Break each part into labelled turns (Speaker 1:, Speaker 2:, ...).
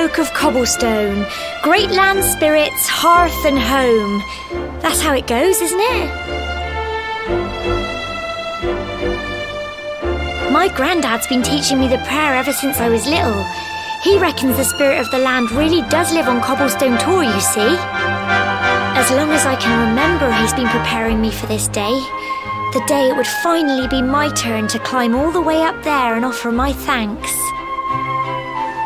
Speaker 1: folk of cobblestone, great land spirits, hearth and home. That's how it goes, isn't it? My granddad's been teaching me the prayer ever since I was little. He reckons the spirit of the land really does live on Cobblestone Tor, you see. As long as I can remember, he's been preparing me for this day. The day it would finally be my turn to climb all the way up there and offer my thanks.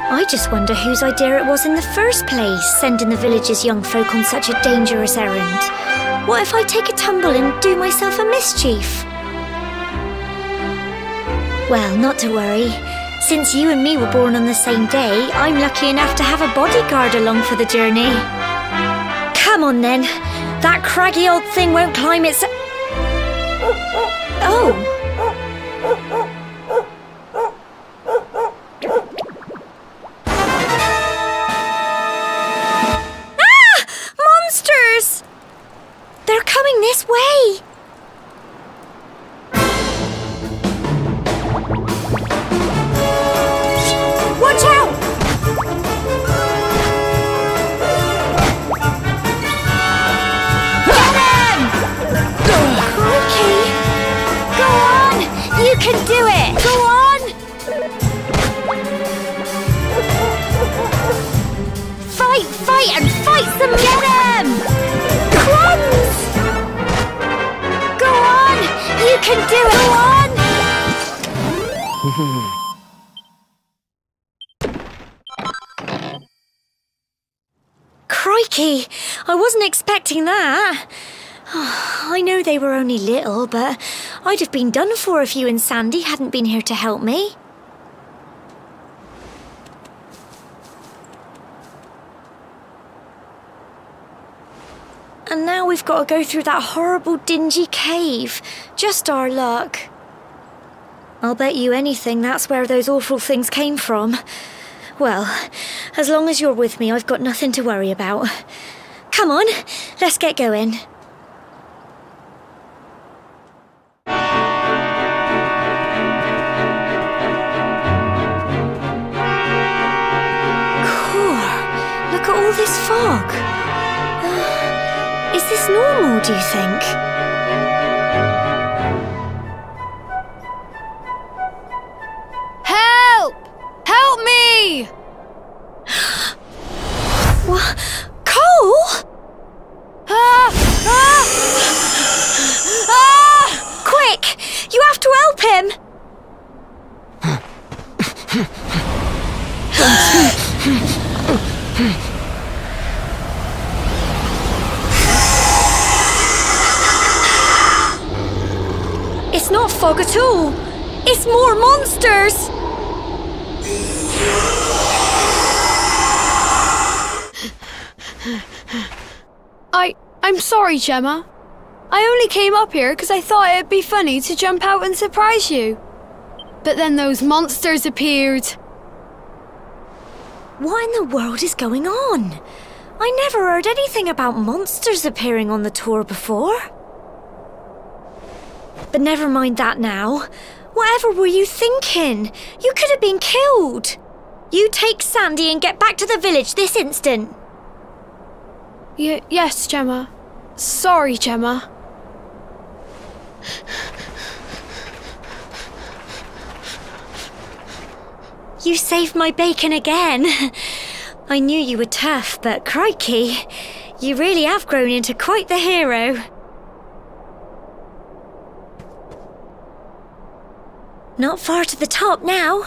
Speaker 1: I just wonder whose idea it was in the first place, sending the village's young folk on such a dangerous errand. What if I take a tumble and do myself a mischief? Well, not to worry. Since you and me were born on the same day, I'm lucky enough to have a bodyguard along for the journey. Come on then. That craggy old thing won't climb its... Oh! Ah! Monsters! They're coming this way! Watch out! Get him! Crikey! Go on! You can do it! Go on! Fight, fight, and fight some! Get him! Crumbs! Go on! You can do it! Go on! Crikey! I wasn't expecting that. I know they were only little, but I'd have been done for if you and Sandy hadn't been here to help me. And now we've got to go through that horrible dingy cave. Just our luck. I'll bet you anything that's where those awful things came from. Well, as long as you're with me, I've got nothing to worry about. Come on, let's get going. Cool. Look at all this fog. Is this normal, do you think?
Speaker 2: Help! Help me!
Speaker 1: What? Cole? Quick! You have to help him! It's not fog at all. It's more monsters!
Speaker 2: I'm sorry, Gemma. I only came up here because I thought it'd be funny to jump out and surprise you. But then those monsters appeared.
Speaker 1: What in the world is going on? I never heard anything about monsters appearing on the tour before. But never mind that now. Whatever were you thinking? You could have been killed. You take Sandy and get back to the village this instant.
Speaker 2: Yes, Gemma. Sorry, Gemma.
Speaker 1: You saved my bacon again. I knew you were tough, but crikey, you really have grown into quite the hero. Not far to the top now.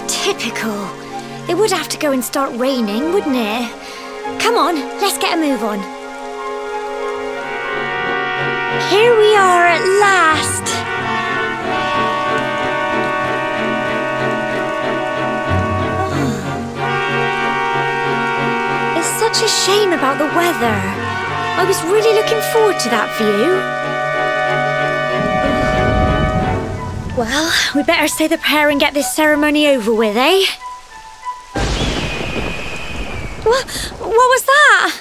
Speaker 1: Typical. It would have to go and start raining, wouldn't it? Come on, let's get a move on. Here we are at last. Oh. It's such a shame about the weather. I was really looking forward to that view. Well, we better say the prayer and get this ceremony over with, eh? What was that?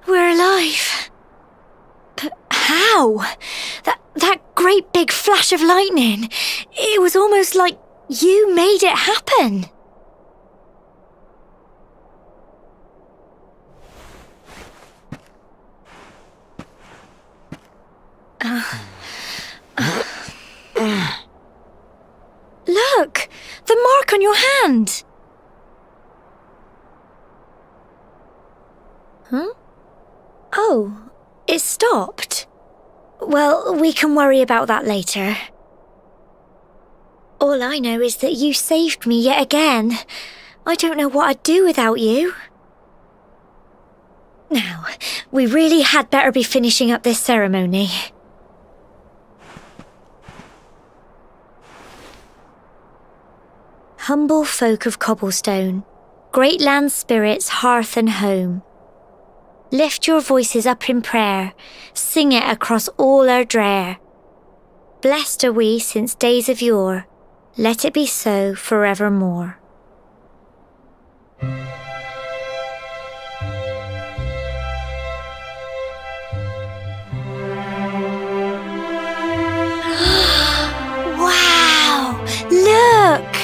Speaker 1: We're alive. But how? That great big flash of lightning. It was almost like you made it happen. Look! The mark on your hand! Huh? Oh, it stopped. Well, we can worry about that later. All I know is that you saved me yet again. I don't know what I'd do without you. Now, we really had better be finishing up this ceremony. Humble folk of cobblestone, great land spirits, hearth and home. Lift your voices up in prayer, sing it across all our drear. Blessed are we since days of yore, let it be so forevermore. Wow! Look!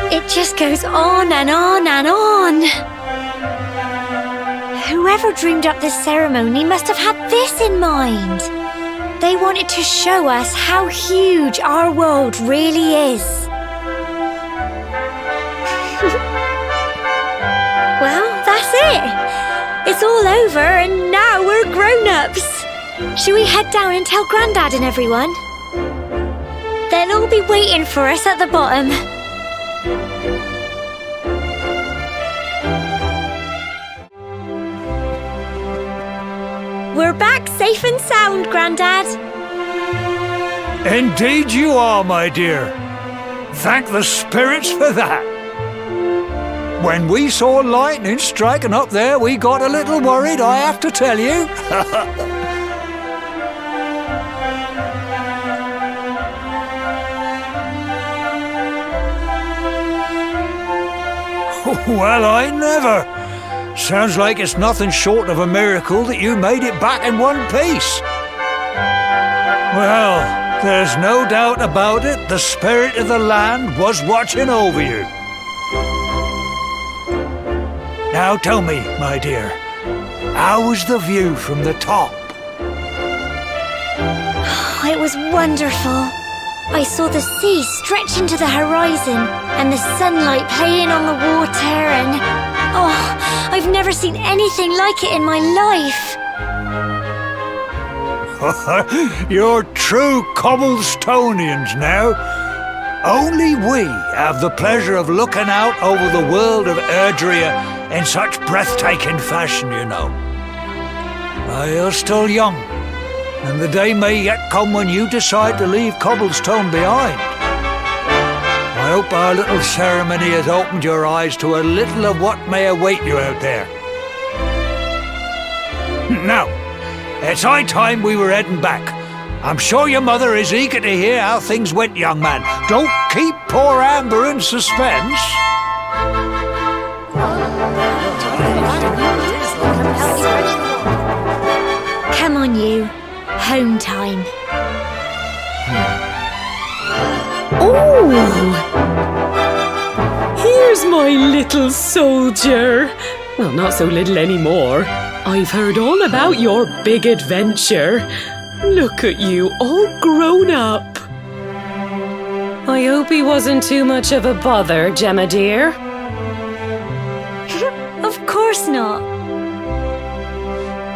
Speaker 1: It just goes on and on and on. Whoever dreamed up this ceremony must have had this in mind. They wanted to show us how huge our world really is. Well, that's it. It's all over and now we're grown-ups. Shall we head down and tell Grandad and everyone? They'll all be waiting for us at the bottom. We're back safe and sound, Grandad.
Speaker 3: Indeed you are, my dear. Thank the spirits for that. When we saw lightning striking up there, we got a little worried, I have to tell you. Well, I never. Sounds like it's nothing short of a miracle that you made it back in one piece. Well, there's no doubt about it, the spirit of the land was watching over you. Now tell me, my dear, how was the view from the top?
Speaker 1: It was wonderful. I saw the sea stretch into the horizon and the sunlight playing on the water and... oh, I've never seen anything like it in my life.
Speaker 3: You're true Cobblestonians now. Only we have the pleasure of looking out over the world of Erdrea in such breathtaking fashion, you know. You're still young, and the day may yet come when you decide to leave Cobblestone behind. I hope our little ceremony has opened your eyes to a little of what may await you out there. Now, it's high time we were heading back. I'm sure your mother is eager to hear how things went, young man. Don't keep poor Amber in suspense.
Speaker 1: Come on, you. Home time.
Speaker 4: Oh! Here's my little soldier. Well, not so little anymore. I've heard all about your big adventure. Look at you, all grown up. I hope he wasn't too much of a bother, Gemma dear.
Speaker 1: Of course not.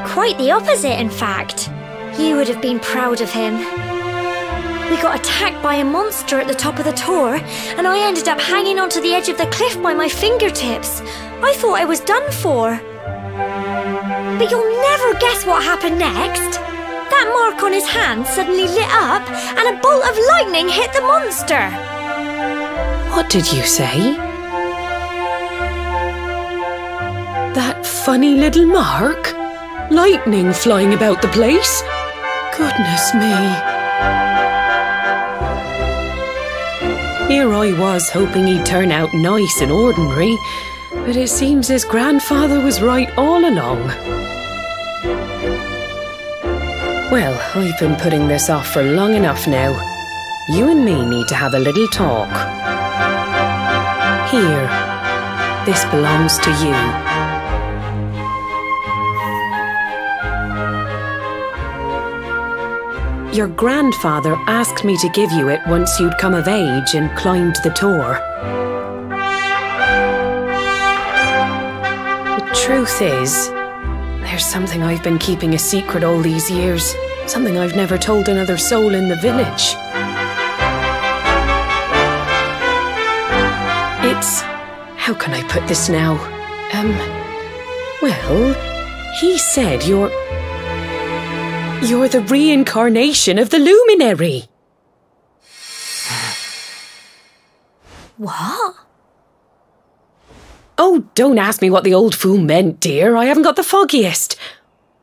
Speaker 1: Quite the opposite, in fact. You would have been proud of him. We got attacked by a monster at the top of the tour, and I ended up hanging onto the edge of the cliff by my fingertips. I thought I was done for. But you'll never guess what happened next. That mark on his hand suddenly lit up, and a bolt of lightning hit the monster.
Speaker 4: What did you say? That funny little mark? Lightning flying about the place? Goodness me. Here I was hoping he'd turn out nice and ordinary, but it seems his grandfather was right all along. Well, I've been putting this off for long enough now. You and me need to have a little talk. Here, this belongs to you. Your grandfather asked me to give you it once you'd come of age and climbed the tour. The truth is, there's something I've been keeping a secret all these years. Something I've never told another soul in the village. It's... how can I put this now? Well, he said you're the reincarnation of the luminary.
Speaker 1: What?
Speaker 4: Oh, don't ask me what the old fool meant, dear. I haven't got the foggiest.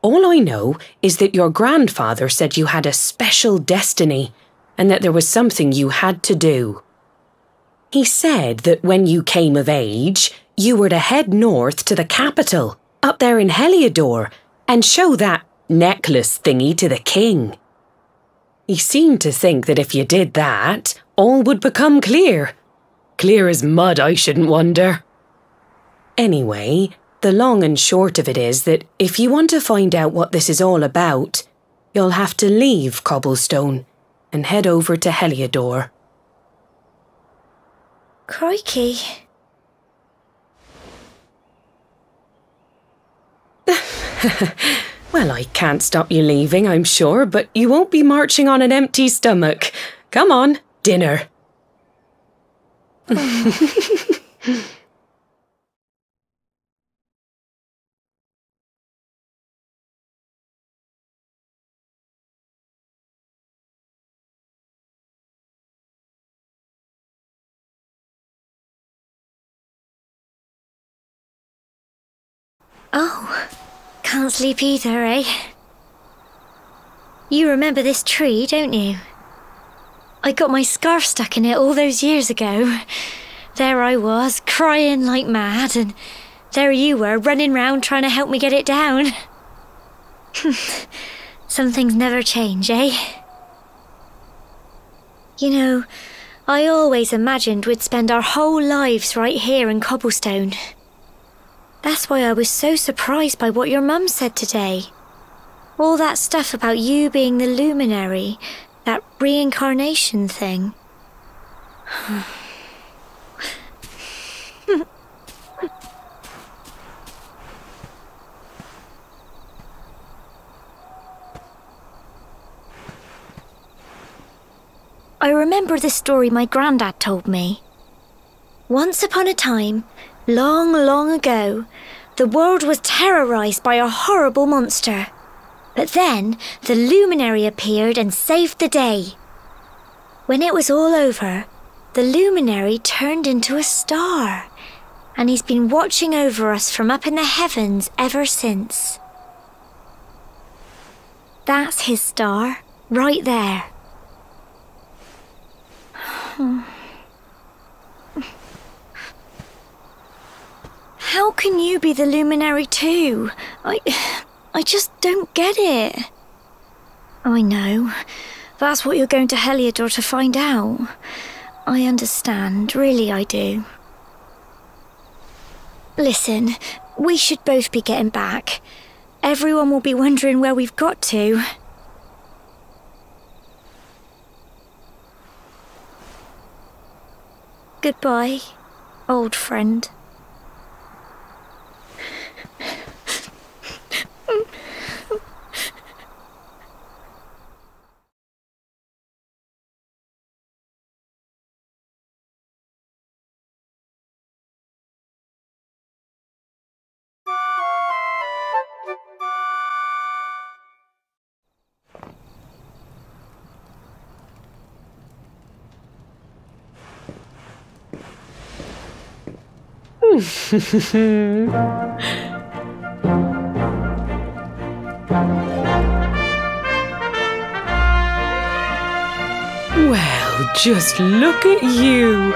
Speaker 4: All I know is that your grandfather said you had a special destiny and that there was something you had to do. He said that when you came of age, you were to head north to the capital, up there in Heliodor, and show that necklace thingy to the king. He seemed to think that if you did that, all would become clear. Clear as mud, I shouldn't wonder. Anyway, the long and short of it is that if you want to find out what this is all about, you'll have to leave Cobblestone and head over to Heliodor.
Speaker 1: Crikey.
Speaker 4: Well, I can't stop you leaving, I'm sure, but you won't be marching on an empty stomach. Come on, dinner.
Speaker 1: Oh, can't sleep either, eh? You remember this tree, don't you? I got my scarf stuck in it all those years ago. There I was, crying like mad, and there you were, running round trying to help me get it down. Some things never change, eh? You know, I always imagined we'd spend our whole lives right here in Cobblestone. That's why I was so surprised by what your mum said today. All that stuff about you being the luminary, that reincarnation thing. I remember the story my granddad told me. Once upon a time, long, long ago, the world was terrorised by a horrible monster. But then the luminary appeared and saved the day. When it was all over, the luminary turned into a star, and he's been watching over us from up in the heavens ever since. That's his star, right there. How can you be the luminary too? I just don't get it. I know. That's what you're going to Heliodor to find out. I understand, really I do. Listen, we should both be getting back. Everyone will be wondering where we've got to. Goodbye, old friend.
Speaker 4: Well, just look at you.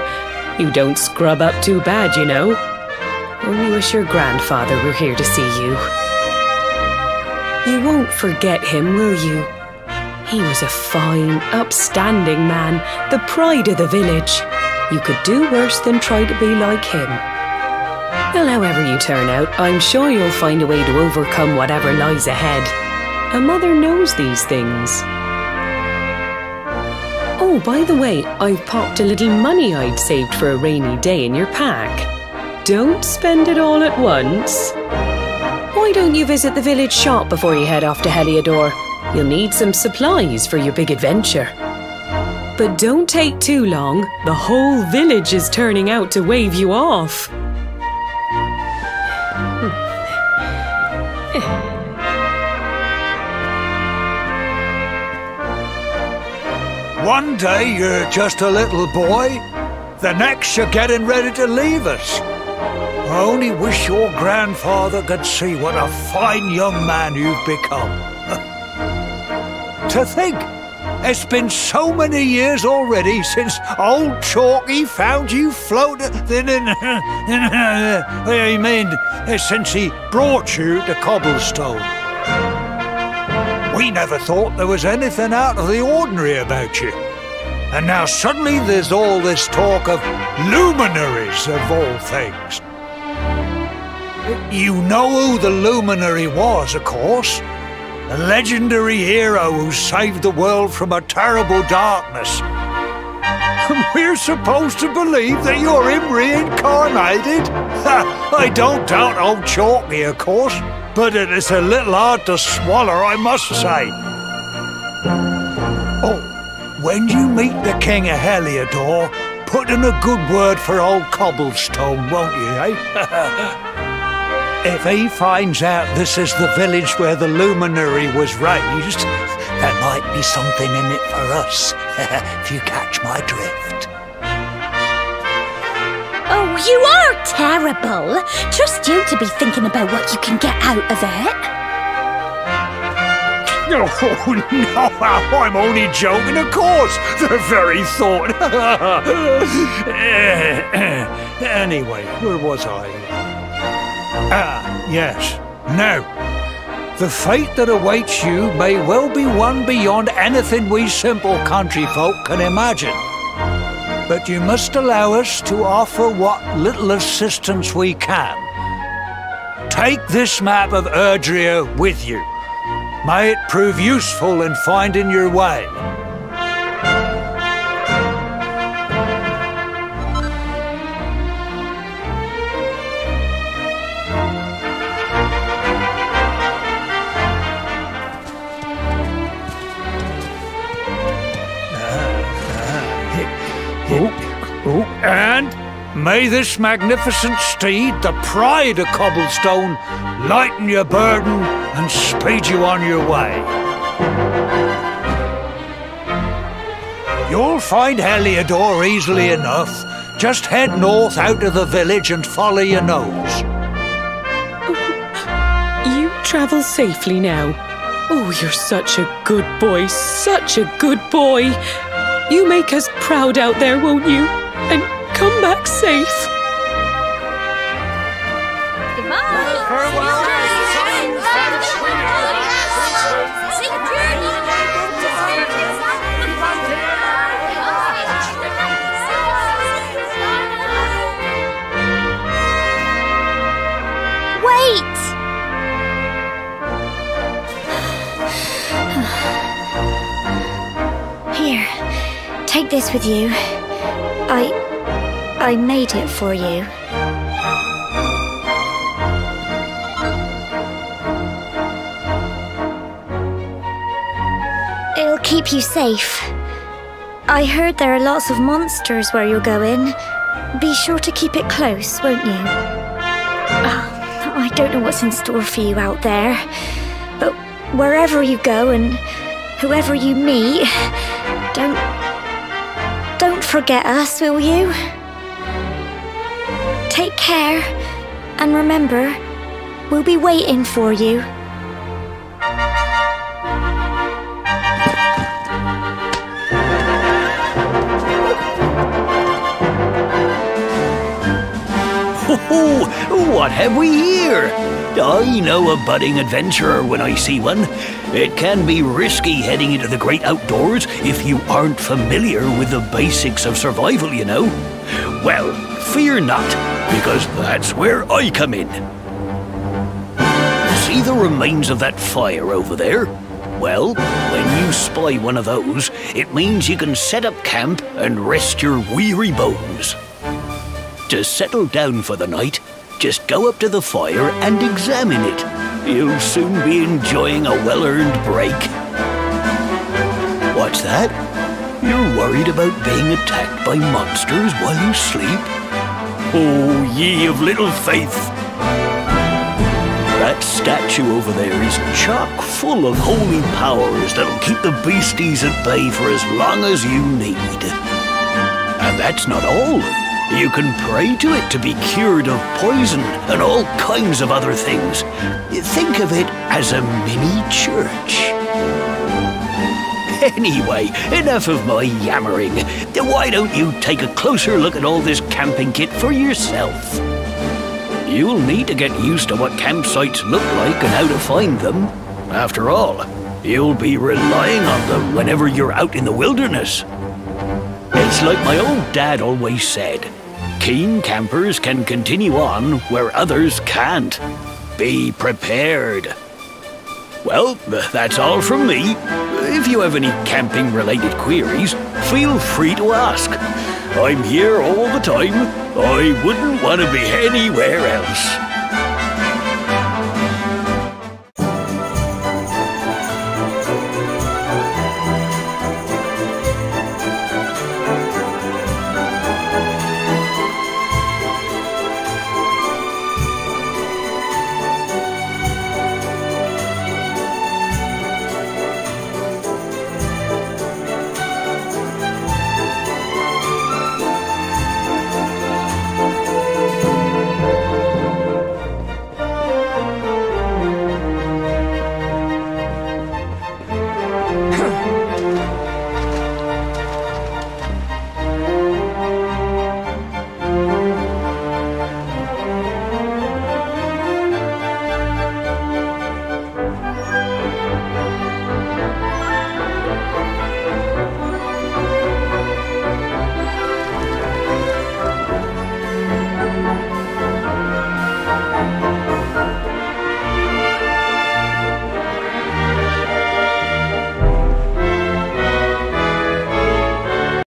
Speaker 4: You don't scrub up too bad, you know. Only wish your grandfather were here to see you. You won't forget him, will you? He was a fine, upstanding man, the pride of the village. You could do worse than try to be like him. Well, however you turn out, I'm sure you'll find a way to overcome whatever lies ahead. A mother knows these things. Oh, by the way, I've popped a little money I'd saved for a rainy day in your pack. Don't spend it all at once. Why don't you visit the village shop before you head off to Heliodor? You'll need some supplies for your big adventure. But don't take too long. The whole village is turning out to wave you off.
Speaker 3: One day you're just a little boy, the next you're getting ready to leave us. I only wish your grandfather could see what a fine young man you've become. To think, it's been so many years already since old Chalky found you floating I mean, since he brought you to Cobblestone. We never thought there was anything out of the ordinary about you. And now suddenly there's all this talk of luminaries of all things. You know who the luminary was, of course. A legendary hero who saved the world from a terrible darkness. And we're supposed to believe that you're him reincarnated? I don't doubt old Chalky, of course, but it is a little hard to swallow, I must say. Oh, when you meet the King of Heliodor, put in a good word for old Cobblestone, won't you, eh? If he finds out this is the village where the luminary was raised, there might be something in it for us, if you catch my drift.
Speaker 1: Oh, you are terrible. Trust you to be thinking about what you can get out of it.
Speaker 3: Oh, no, I'm only joking, of course. The very thought. Anyway, where was I? Ah, yes. Now, the fate that awaits you may well be one beyond anything we simple country folk can imagine. But you must allow us to offer what little assistance we can. Take this map of Erdrea with you. May it prove useful in finding your way. And may this magnificent steed, the pride of Cobblestone, lighten your burden and speed you on your way. You'll find Heliodor easily enough. Just head north out of the village and follow your nose.
Speaker 4: You travel safely now. Oh, you're such a good boy, such a good boy. You make us proud out there, won't you? And come back safe.
Speaker 1: Wait! Here, take this with you. I made it for you. It'll keep you safe. I heard there are lots of monsters where you're going. Be sure to keep it close, won't you? I don't know what's in store for you out there, but wherever you go and whoever you meet, don't forget us, will you? Take care, and remember, we'll be waiting for you.
Speaker 5: Oh, what have we here? I know a budding adventurer when I see one. It can be risky heading into the great outdoors if you aren't familiar with the basics of survival, you know. Well, fear not, because that's where I come in. See the remains of that fire over there? Well, when you spy one of those, it means you can set up camp and rest your weary bones. To settle down for the night, just go up to the fire and examine it. You'll soon be enjoying a well-earned break. What's that? You're worried about being attacked by monsters while you sleep? Oh, ye of little faith! That statue over there is chock full of holy powers that'll keep the beasties at bay for as long as you need. And that's not all. You can pray to it to be cured of poison and all kinds of other things. Think of it as a mini church. Anyway, enough of my yammering. Why don't you take a closer look at all this camping kit for yourself? You'll need to get used to what campsites look like and how to find them. After all, you'll be relying on them whenever you're out in the wilderness. It's like my old dad always said, keen campers can continue on where others can't. Be prepared. Well, that's all from me. If you have any camping-related queries, feel free to ask. I'm here all the time. I wouldn't want to be anywhere else.